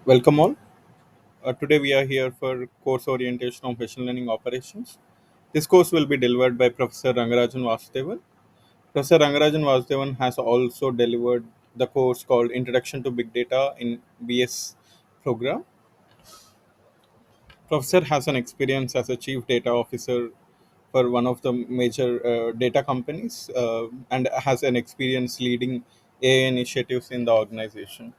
Welcome all. Today we are here for course orientation of machine learning operations. This course will be delivered by Professor Rangarajan Vasudevan. Professor Rangarajan Vasudevan has also delivered the course called Introduction to Big Data in BS program. Professor has an experience as a chief data officer for one of the major data companies and has an experience leading AI initiatives in the organization.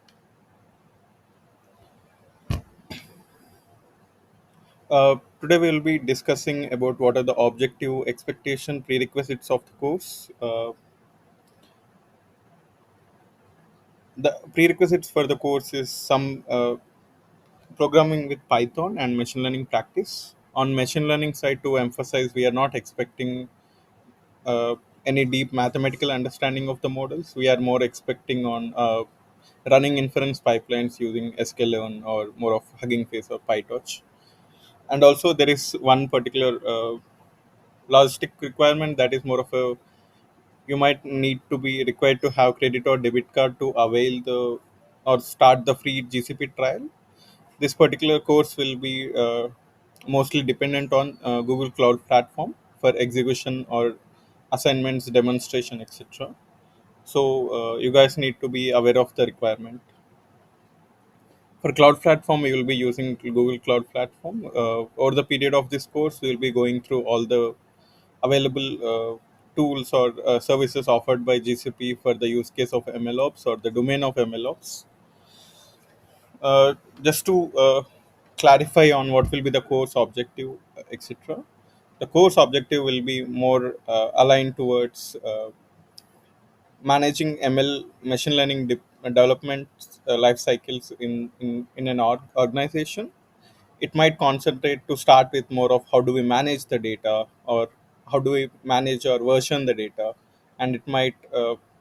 Today we will be discussing about what are the objective expectation prerequisites of the course. The prerequisites for the course is some programming with Python and machine learning practice. On machine learning side, to emphasize, we are not expecting uh, any deep mathematical understanding of the models. We are more expecting on running inference pipelines using sklearn or more of Hugging Face or PyTorch. And also there is one particular logistic requirement that is more of a you might need to be required to have credit or debit card to avail the or start the free GCP trial. This particular course will be mostly dependent on Google Cloud Platform for execution or assignments, demonstration, etc. So you guys need to be aware of the requirement. For Cloud Platform, we will be using Google Cloud Platform. Over the period of this course, we will be going through all the available tools or services offered by GCP for the use case of MLOps or the domain of MLOps. Just to clarify on what will be the course objective, etc. The course objective will be more aligned towards managing ML machine learning development life cycles in an organization. It might concentrate to start with more of how do we manage the data or how do we manage or version the data, and it might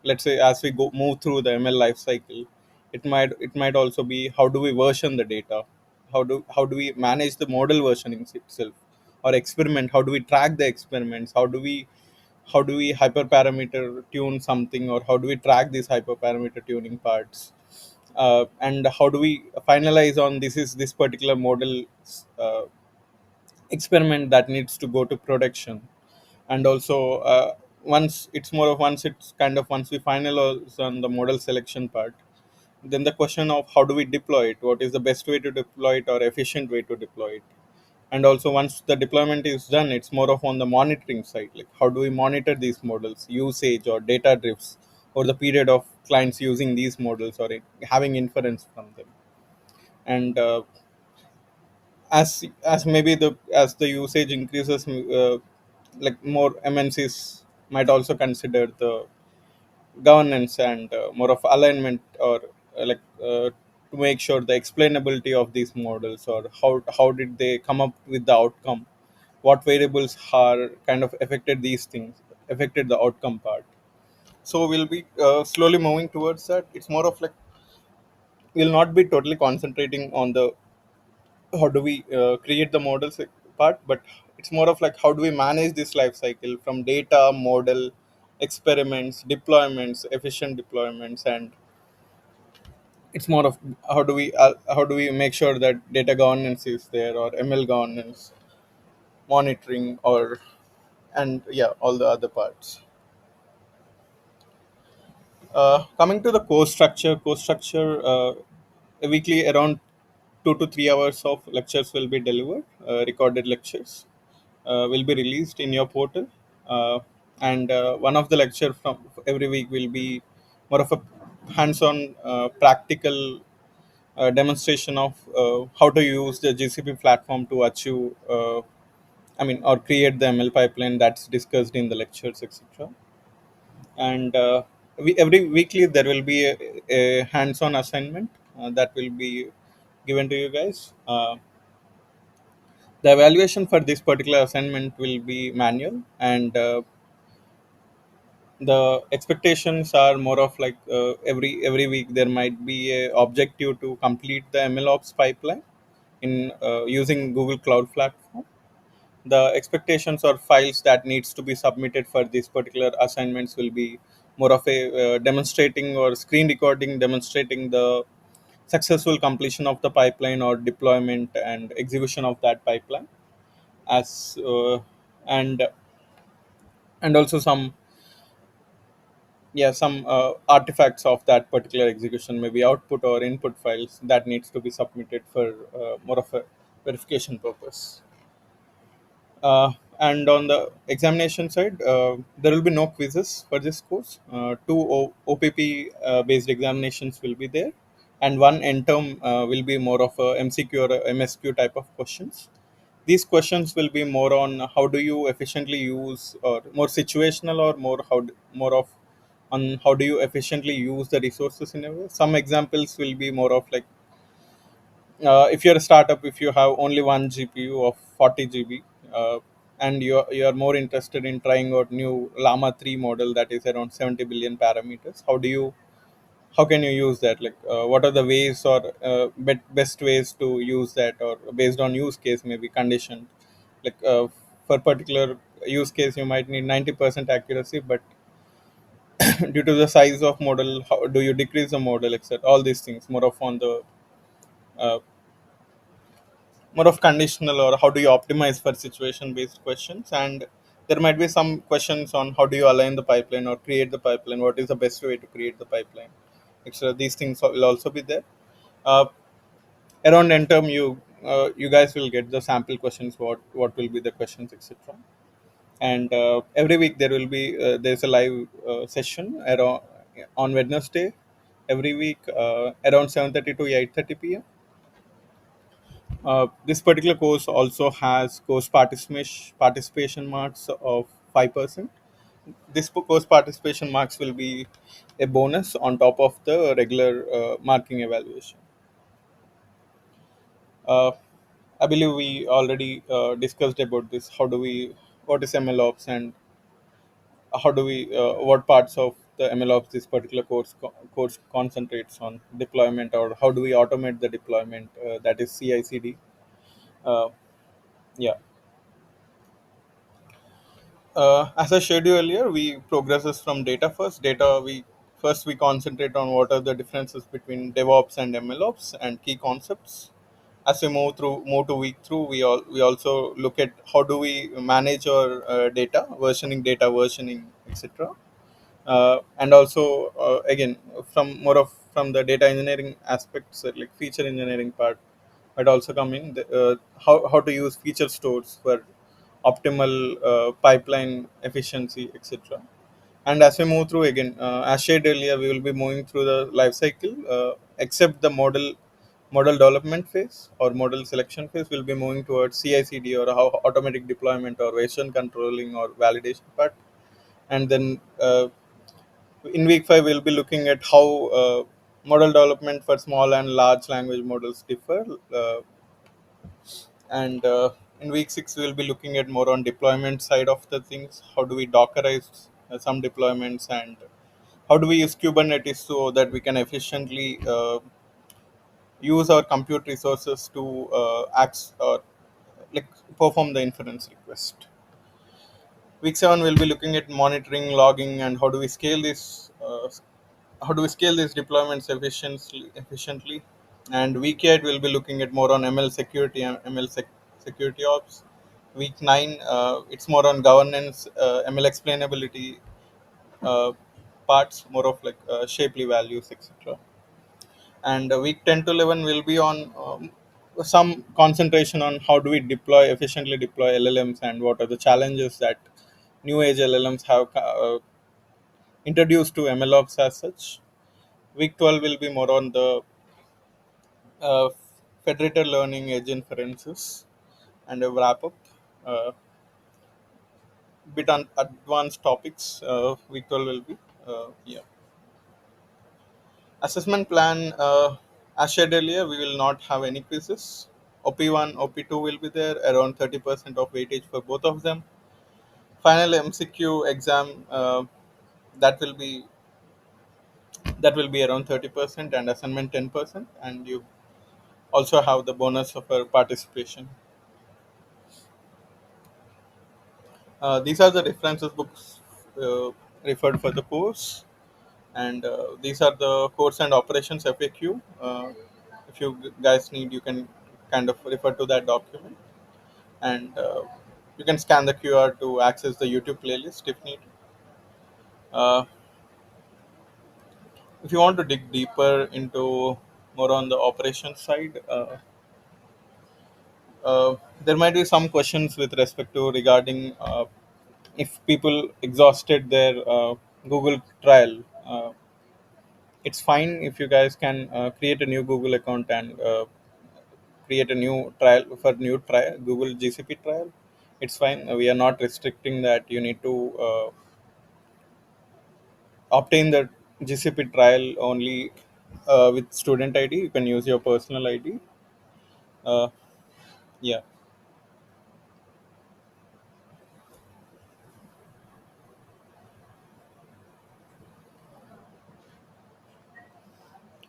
let's say as we go move through the ML life cycle, it might also be how do we version the data, how do we manage the model versioning itself, or experiment, how do we track the experiments, how do we hyperparameter tune something, or how do we track these hyperparameter tuning parts, and how do we finalize on this particular model uh, experiment that needs to go to production. And also once we finalize on the model selection part, then the question of how do we deploy it, what is the best way to deploy it or efficient way to deploy it. And also once the deployment is done, it's more of on the monitoring side, like how do we monitor these models usage or data drifts or the period of clients using these models or having inference from them. And as the usage increases, like more MNCs might also consider the governance and more of alignment, or to make sure the explainability of these models, or how did they come up with the outcome, what variables are kind of affected the outcome part. So we'll be slowly moving towards that. It's more of like we'll not be totally concentrating on the how do we create the models part, but it's more of like how do we manage this life cycle from data model experiments deployments efficient deployments. And it's more of how do we make sure that data governance is there, or ML governance monitoring, or and yeah, all the other parts. Coming to the course structure, a weekly around 2 to 3 hours of lectures will be delivered. Recorded lectures will be released in your portal, and one of the lecture from every week will be more of a hands-on, practical demonstration of how to use the GCP platform to achieve, or create the ML pipeline that's discussed in the lectures, etc. And every weekly there will be a hands-on assignment that will be given to you guys. The evaluation for this particular assignment will be manual, and the expectations are more of like every week there might be a objective to complete the MLOps pipeline in using Google Cloud Platform. The expectations or files that needs to be submitted for these particular assignments will be more of a demonstrating or screen recording demonstrating the successful completion of the pipeline or deployment and execution of that pipeline, as and also some, yeah, some artifacts of that particular execution, maybe output or input files that needs to be submitted for more of a verification purpose. And on the examination side, there will be no quizzes for this course. Two OPP based examinations will be there, and one end term will be more of a MCQ or a MSQ type of questions. These questions will be more on how do you efficiently use, or more situational, or more of on how do you efficiently use the resources in a way. Some examples will be more of like, if you're a startup, if you have only one GPU of 40 GB, and you're more interested in trying out new Llama 3 model that is around 70 billion parameters, how can you use that? Like, what are the ways, or best ways to use that, or based on use case, maybe conditioned. Like, for particular use case, you might need 90% accuracy, but due to the size of model, how do you decrease the model, etc. All these things, more of on the uh, more of conditional, or how do you optimize for situation based questions. And there might be some questions on how do you align the pipeline or create the pipeline, what is the best way to create the pipeline, etc. These things will also be there. uh, Around end term, you guys will get the sample questions, what will be the questions, etc. And every week there will be there's a live session around on Wednesday every week, around 7:30 to 8:30 p.m. This particular course also has course participation marks of 5%. This course participation marks will be a bonus on top of the regular marking evaluation. Uh, I believe we already discussed about this. What is MLOps, and how do we, what parts of the MLOps this particular course concentrates on deployment, or how do we automate the deployment? That is CI/CD. Uh, yeah. As I shared you earlier, we progresses from data first. We concentrate on what are the differences between DevOps and MLOps and key concepts. As we move to week through, we also look at how do we manage our data versioning, etc. And also, again, from the data engineering aspects, like feature engineering part might also come in. How to use feature stores for optimal pipeline efficiency, etc. And as we move through, again, as shared earlier, we will be moving through the life cycle, except the model development phase or model selection phase. We'll be moving towards CI/CD, or how automatic deployment or version controlling or validation part. And then in week 5, we'll be looking at how model development for small and large language models differ. uh, and in week 6, we'll be looking at more on deployment side of the things. How do we dockerize some deployments, and how do we use Kubernetes so that we can efficiently use our compute resources to act, or like perform the inference request. Week 7, we'll be looking at monitoring, logging, and how do we scale these deployments efficiently. And week 8, we'll be looking at more on ML security and security ops. Week 9, it's more on governance, ML explainability uh, parts, more of like shapely values, etc. And week 10 to 11 will be on some concentration on how do we efficiently deploy LLMs, and what are the challenges that new age LLMs have introduced to MLOps as such. Week 12 will be more on the uh, federated learning edge inferences, and a wrap up. Uh, Bit on advanced topics. Week 12 will be. Yeah. Assessment plan, as shared earlier, we will not have any quizzes. OP1, OP2 will be there, around 30% of weightage for both of them. Final MCQ exam, that will be around 30%, and assignment 10%, and you also have the bonus of participation. These are the references books referred for the course, and these are the course and operations FAQ. if you guys need, you can kind of refer to that document, and you can scan the QR to access the YouTube playlist if need. Uh, if you want to dig deeper into more on the operation side, there might be some questions with respect to regarding if people exhausted their Google trial. It's fine if you guys can create a new Google account and create a new trial for new trial Google GCP trial. It's fine. We are not restricting that you need to obtain the GCP trial only with student ID. You can use your personal ID. Uh, yeah,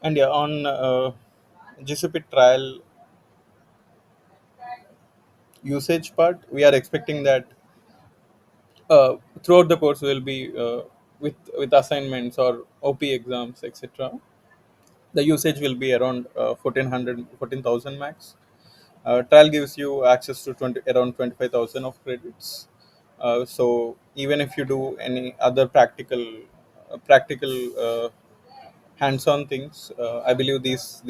and yeah, on GCP trial usage part, we are expecting that throughout the course will be with assignments or OP exams, etc. The usage will be around 14,000 max. Trial gives you access to 20, around 25,000 of credits. So even if you do any other practical hands-on things, I believe these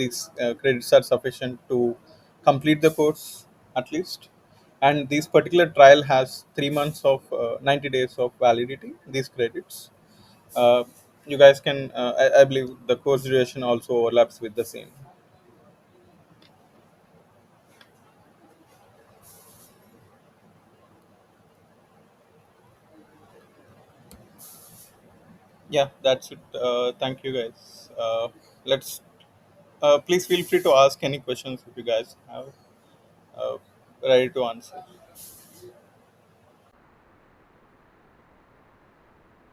credits are sufficient to complete the course at least. And this particular trial has 3 months of 90 days of validity. These credits, uh, you guys can. I believe the course duration also overlaps with the same. Yeah, that's it. Thank you, guys. Let's please feel free to ask any questions if you guys have uh, ready to answer.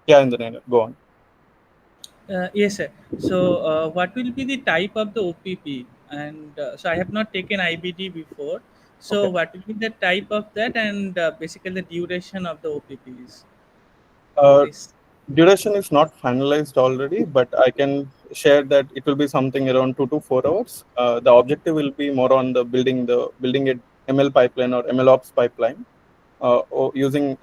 Yeah, in the name, go on. Yes, sir. So, what will be the type of the OPP? And so, I have not taken IBD before. So, Okay. what will be the type of that, and basically the duration of the OPPs? Uh, Please. Duration is not finalized already, but I can share that it will be something around 2 to 4 hours. The objective will be more on the building a ML pipeline or MLOps pipeline, or using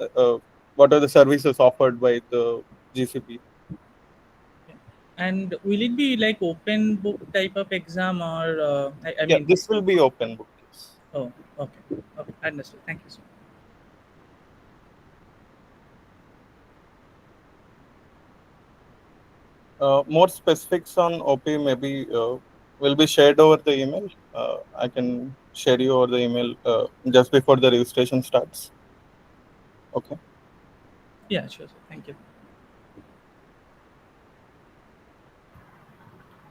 what are the services offered by the GCP. Okay. And will it be like open book type of exam, or I Yeah, mean, this will be open book. Yes. oh, okay, okay, understood. Thank you so much. More specifics on OP maybe will be shared over the email. I can share you over the email just before the registration starts. Okay. Yeah, sure, sir. Thank you.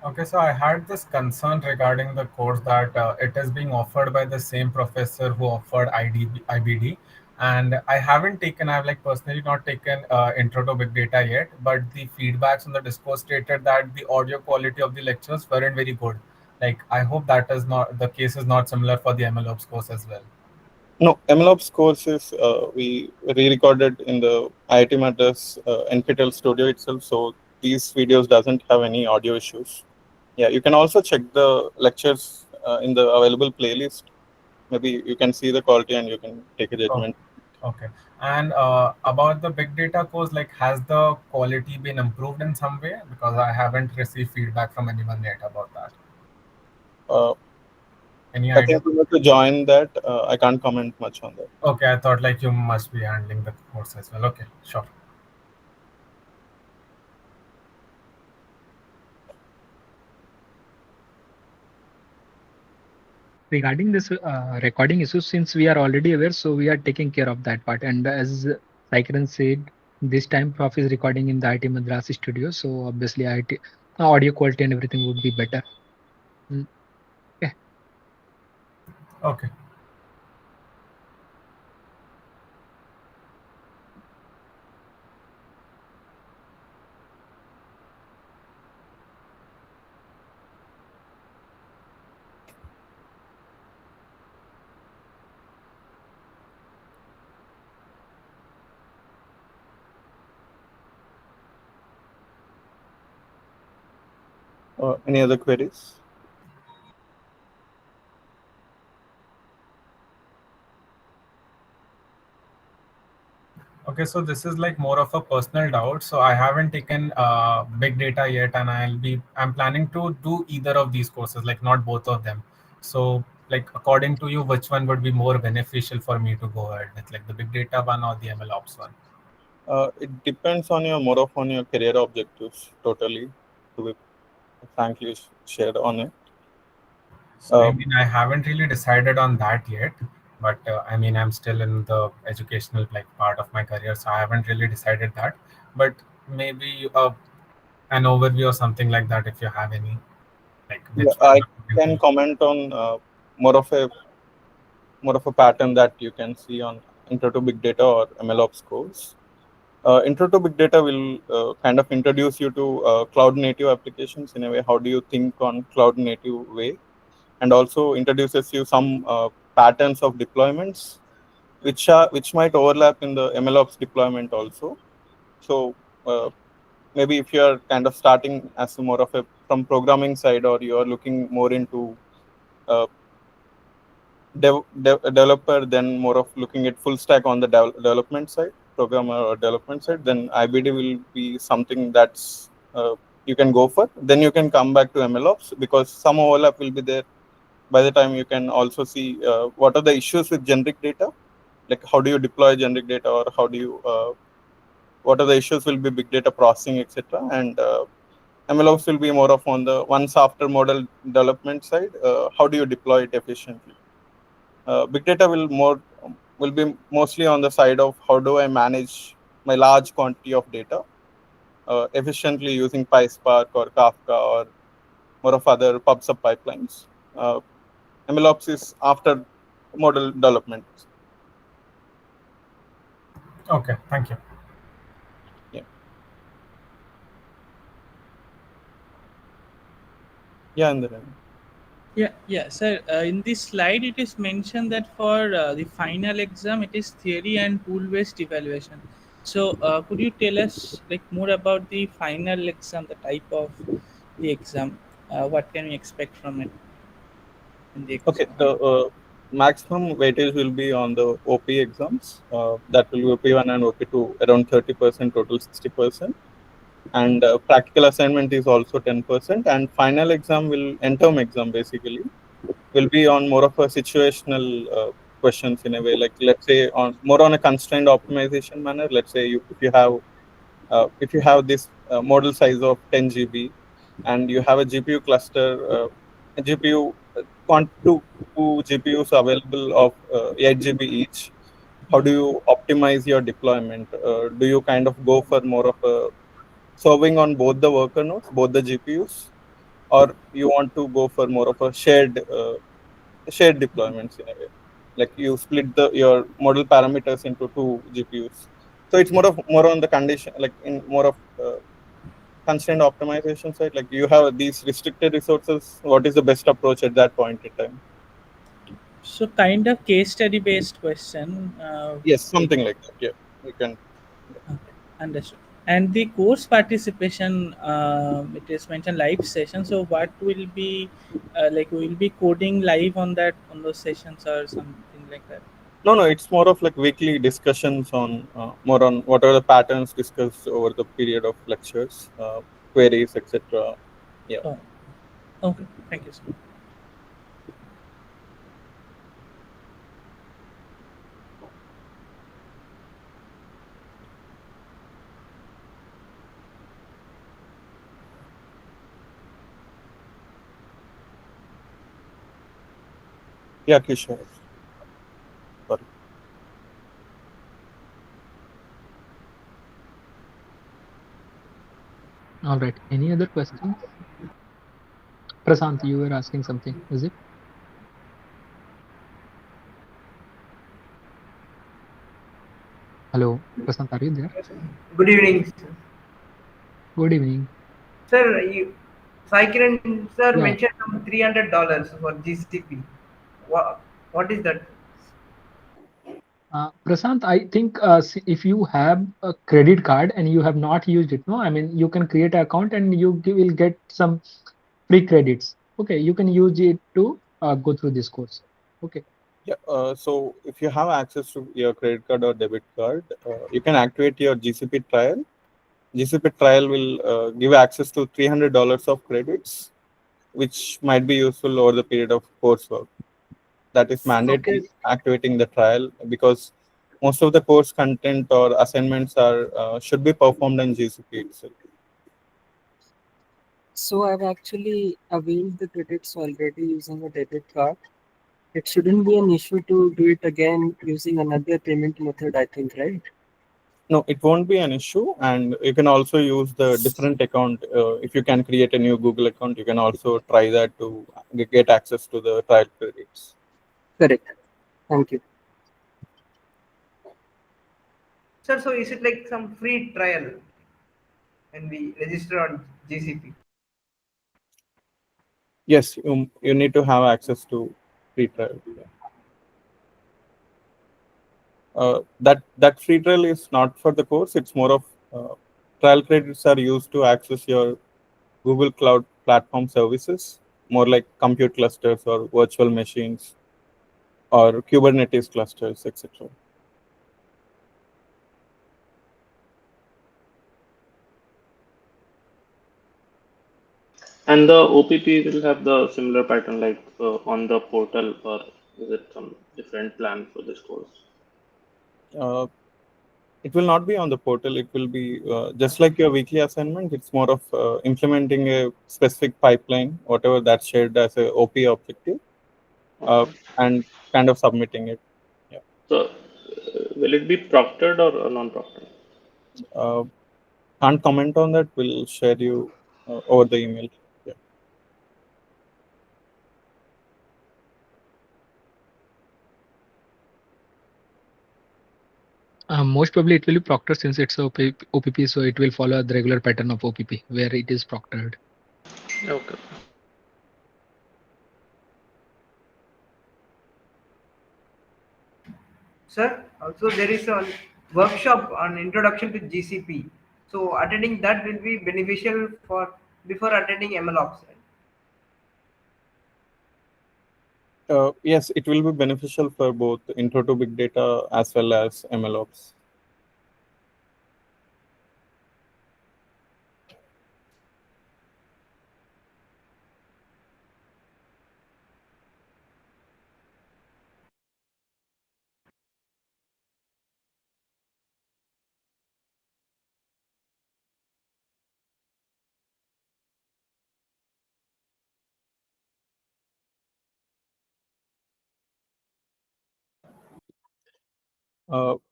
Okay, so I had this concern regarding the course that it is being offered by the same professor who offered IBD, and I haven't taken. I've like personally not taken intro to big data yet, but the feedbacks on the discourse stated that the audio quality of the lectures weren't very good. Like I hope that is not the case is not similar for the MLOps course as well. No, MLOps courses we re-recorded in the IIT Madras NPTEL studio itself, so these videos doesn't have any audio issues. Yeah, you can also check the lectures in the available playlist. Maybe you can see the quality and you can take a Oh, judgment. okay. And about the big data course, like has the quality been improved in some way? Because I haven't received feedback from anyone yet about that. Uh, Any I idea? think we have to join that. I can't comment much on that. Okay, I thought like you must be handling the course as well. Okay, sure. Regarding this recording issue, since we are already aware, so we are taking care of that part. And as Saikiran said, this time Prof is recording in the IIT Madras studio, so obviously IIT audio quality and everything would be better. Mm, okay. Okay. Any other queries? Okay, so this is like more of a personal doubt. So I haven't taken big data yet, and I'm planning to do either of these courses, like not both of them. So like according to you, which one would be more beneficial for me to go ahead with, like the big data one or the MLOps one? It depends on your more of on your career objectives totally. To be frankly shared on it. So I Uh, mean, I haven't really decided on that yet, but I mean, I'm still in the educational like part of my career, so I haven't really decided that. But maybe an overview or something like that, if you have any, like yeah, which I one would you can be? comment on more of a more of a pattern that you can see on Intro to Big Data or MLOps course. Intro to Big Data will kind of introduce you to cloud native applications in a way. How do you think on cloud native way? And also introduces you some patterns of deployments which might overlap in the MLOps deployment also. So maybe if you are kind of starting as more of a from programming side, or you are looking more into uh, developer, then more of looking at full stack on the development side, programmer or development side, then IBD will be something that's you can go for. Then you can come back to MLOps because some overlap will be there. By the time you can also see what are the issues with generic data, like how do you deploy generic data, or how do you what are the issues will be big data processing, etc. And MLOps will be more of on the once after model development side. How do you deploy it efficiently? Big data will be mostly on the side of how do I manage my large quantity of data efficiently using PySpark or Kafka or more of other PubSub pipelines. Uh, MLOps is after model development. Okay, thank you. Yeah, yeah, and then Yeah, yeah, sir. In this slide, it is mentioned that for the final exam, it is theory and tool-based evaluation. So, could you tell us like more about the final exam, the type of the exam? What can we expect from it in the okay. exam? The maximum weightage will be on the OP exams. That will be OP1 and OP2 around 30%, total 60%. And practical assignment is also 10%. And final exam will end-term exam basically will be on more of a situational questions in a way. Like let's say on more on a constrained optimization manner. Let's say if you have this model size of 10 GB and you have a GPU cluster, a GPU two GPUs available of 8 GB each. How do you optimize your deployment? Do you kind of go for more of a serving on both the worker nodes, both the GPUs, or you want to go for more of a shared deployments in a way? Like you split your model parameters into two GPUs. So it's more on the condition, like in more of constraint optimization side. Like you have these restricted resources. What is the best approach at that point in time? So, kind of case study based question. Yes, With something like that. Yeah, you can. Okay, understood. And the course participation, it is mentioned live session. So, what will be like? Will be coding live on that on those sessions or something like that? No, no, it's more of like weekly discussions on more on what are the patterns discussed over the period of lectures, queries, etc. Yeah, Oh, okay. Thank you, sir. yeah, Kishore. Sorry. All right. Any other questions? Prasant, you were asking something, is it? Hello, Prasant, are you there? Good evening, Good evening. sir. Sai Kiran sir Yeah, mentioned some $300 for GCP. What is that? Prasant, I think if you have a credit card and you have not used it, no, I mean, you can create an account and will get some free credits. Okay, you can use it to go through this course. Okay. Yeah. So if you have access to your credit card or debit card, you can activate your GCP trial. GCP trial will give access to $300 of credits, which might be useful over the period of coursework. That is Okay. mandatory activating the trial because most of the course content or assignments are should be performed in GCP itself. So I've actually availed the credits already using a debit card. It shouldn't be an issue to do it again using another payment method, I think, right? No, it won't be an issue, and you can also use the different account. If you can create a new Google account, you can also try that to get access to the trial credits. Correct. Thank you. Sir, so is it like some free trial when we register on GCP? Yes, you need to have access to free trial. Yeah. That free trial is not for the course. It's more of trial credits are used to access your Google Cloud Platform services, more like compute clusters or virtual machines or Kubernetes clusters, etc. And the OPP will have the similar pattern like on the portal, or is it some different plan for this course? Uh, it will not be on the portal. It will be just like your weekly assignment. It's more of implementing a specific pipeline, whatever that's shared as a OP objective, uh, Okay. and kind of submitting it. Yeah. So, will it be proctored or non-proctored? Uh, can't comment on that. We'll share you over the email. Yeah. Most probably it will be proctored since it's a OPP, so it will follow the regular pattern of OPP where it is proctored. Okay. Sir, also there is a workshop on introduction to GCP. So attending that will be beneficial for before attending MLOps. Right? Yes, it will be beneficial for both intro to big data as well as MLOps.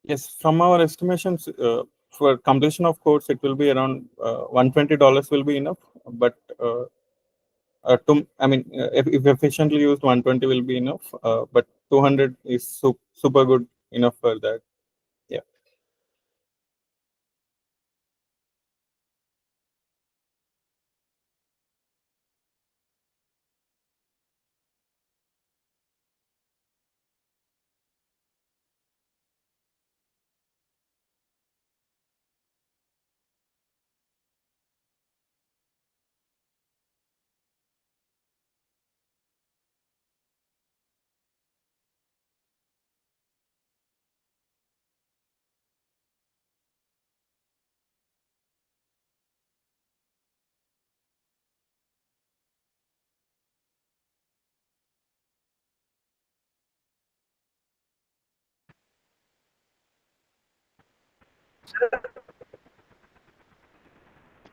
Yes, from our estimations, for completion of course, it will be around $120 will be enough. But if efficiently used, 120 will be enough. But 200 is super good enough for that. Yeah.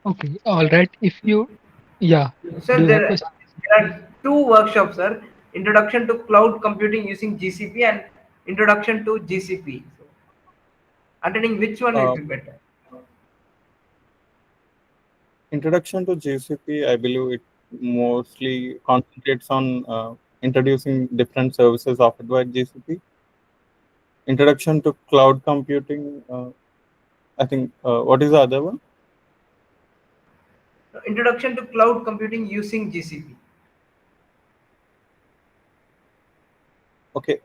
Okay, all right. If you, yeah, Sir, do you have questions? there are two workshops, sir. Introduction to cloud computing using GCP and introduction to GCP. So attending which one will Uh, be better? Introduction to GCP, I believe it mostly concentrates on introducing different services offered by GCP. Introduction to cloud computing, I think, what is the other one? Introduction to cloud computing using GCP. Okay,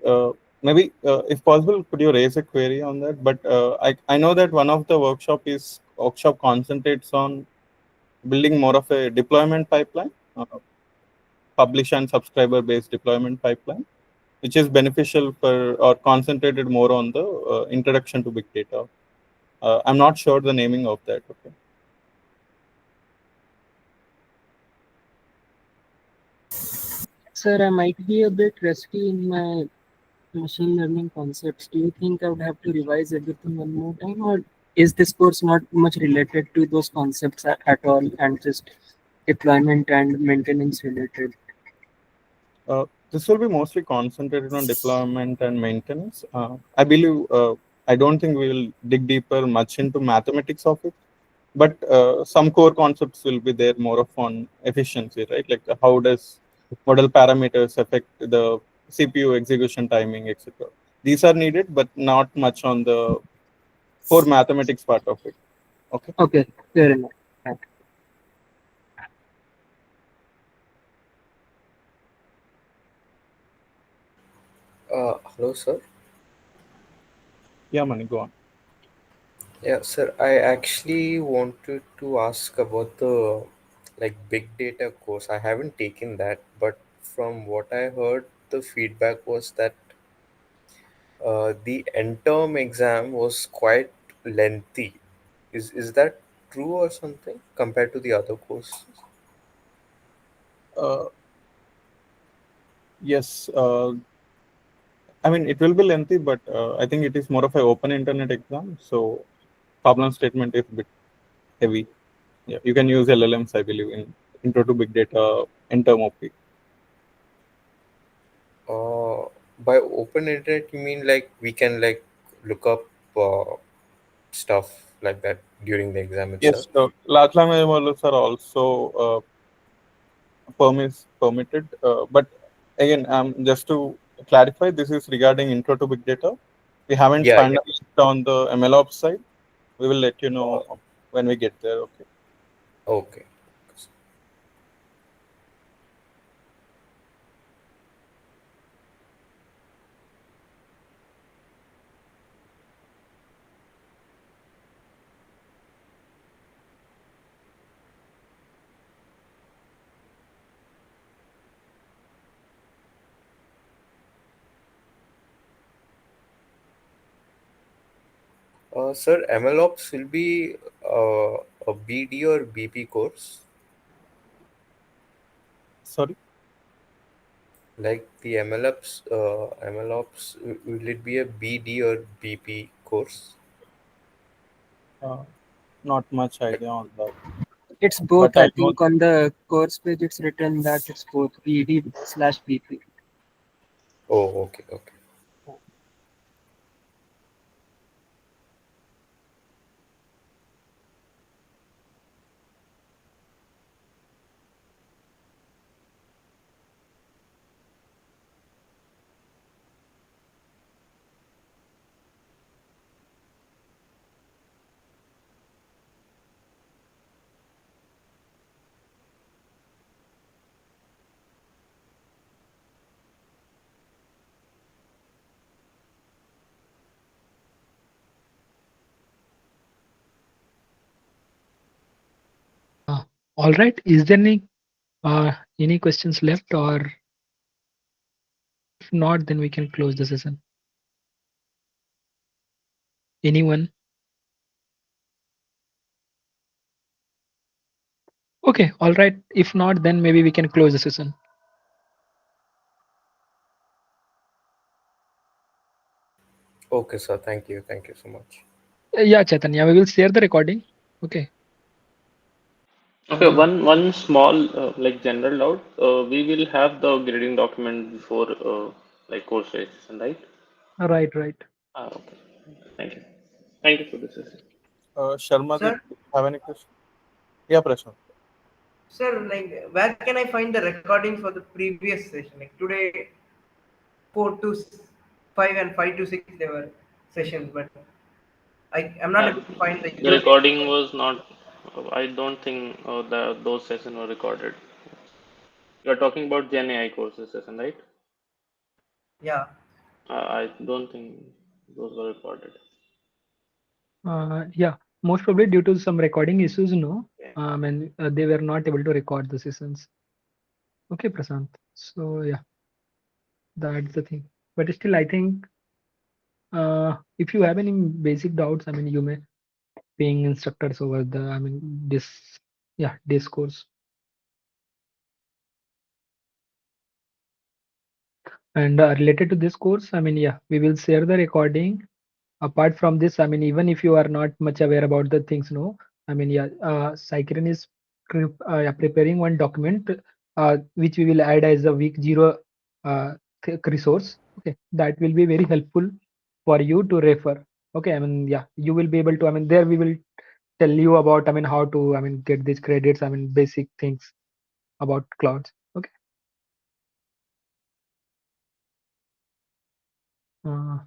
maybe if possible, could you raise a query on that? But I know that one of the workshop concentrates on building more of a deployment pipeline, publish and subscriber based deployment pipeline. which is beneficial for or concentrated more on the introduction to big data. I'm not sure the naming of that. Okay. Sir, I might be a bit rusty in my machine learning concepts. Do you think I would have to revise everything one more time, or is this course not much related to those concepts at all and just deployment and maintenance related? This will be mostly concentrated on deployment and maintenance. I believe, I don't think we will dig deeper much into mathematics of it, but some core concepts will be there more of on efficiency, right? Like how does model parameters affect the CPU execution timing, etc. These are needed, but not much on the core mathematics part of it. Okay. Okay, fair enough. Right. Hello, sir. Yeah, Mani, go on. Yeah, sir. I actually wanted to ask about the big data course. I haven't taken that, but from what I heard, the feedback was that the end term exam was quite lengthy. Is that true or something compared to the other courses? Uh, yes. I mean, it will be lengthy, but I think it is more of an open internet exam. So problem statement is a bit heavy. Yeah, you can use LLMs, I believe, in intro to big data in term of it. Uh, by open internet, you mean like we can look up stuff like that during the exam itself? Yes, large language models are also permitted. But again, just to clarify, this is regarding intro to big data. We haven't Yeah, yeah. finalized on the MLOps side. We will let you Uh, know when we get there. Okay. okay. Sir, MLOps will be a BD or BP course. Sorry. Like the MLOps, will it be a BD or BP course? Uh, Not much Like, idea on that, It's but both. I I know. think on the course page it's written that it's both BD/BP. oh, okay, okay. All right. Is there any questions left, or if not, then we can close the session. Anyone? Okay. All right. If not, then maybe we can close the session. Okay, sir. Thank you. Thank you so much. Yeah, Chaitanya, we will share the recording. Okay. Okay, one small general doubt. We will have the grading document before course registration, right? Right. Right. Okay. Thank you. Thank you for this session. Sharma, did Sir, you have any question? Yeah, Prashant. sir, like where can I find the recording for the previous session? Like today, 4 to 5 and 5 to 6 they were sessions, but I'm not Uh, able to find the the username. recording was not. I don't think those sessions were recorded. You're talking about Gen AI courses session, right? Yeah. I don't think those were recorded. Yeah. Most probably due to some recording issues, no. Okay. And they were not able to record the sessions. Okay, Prasant. So yeah. That's the thing. But still, I think if you have any basic doubts, I mean, you may ping instructors over the, I mean, this course. And related to this course, I mean, yeah, we will share the recording. Apart from this, I mean, even if you are not much aware about the things, no, I mean, yeah, Cycren is preparing one document which we will add as a week zero resource. Okay, that will be very helpful for you to refer. Okay, I mean, yeah, you will be able to. I mean, there we will tell you about. I mean, how to. I mean, get these credits. I mean, basic things about clouds. Okay. Uh,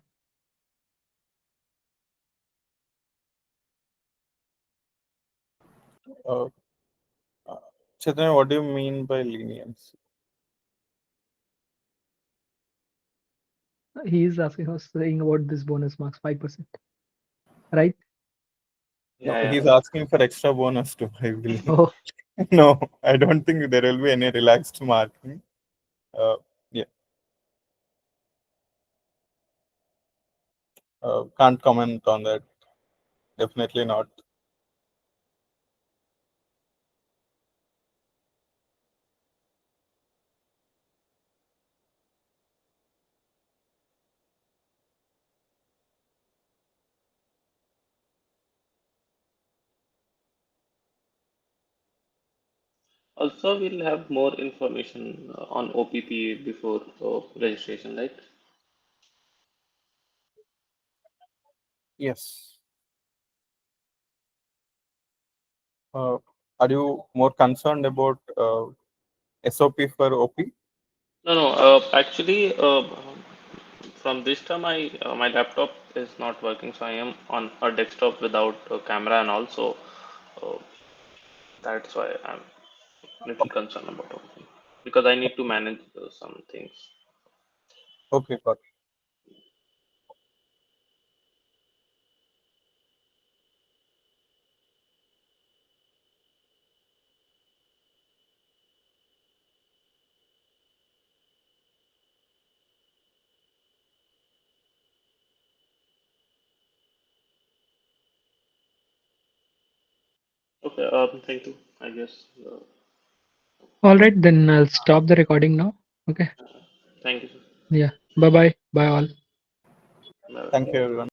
Uh, uh, Chaitanya, what do you mean by leniency? he is asking us saying about this bonus marks 5%, right? No, Yeah, he's yeah. asking for extra bonus too, I believe. Oh, No, I don't think there will be any relaxed marking. Yeah, can't comment on that. Definitely not. Also, we'll have more information on OPP before registration, right? Yes. Uh, are you more concerned about SOP for OP? No, no. Actually, from this term, my laptop is not working, so I am on a desktop without a camera, and also uh, that's why I'm little concerned about it because I need to manage some things. Okay, got it. Okay, thank you. I guess. all right. Then I'll stop the recording now. Okay. Thank you, sir. Yeah. Bye bye. Bye all. Bye. Thank you, everyone.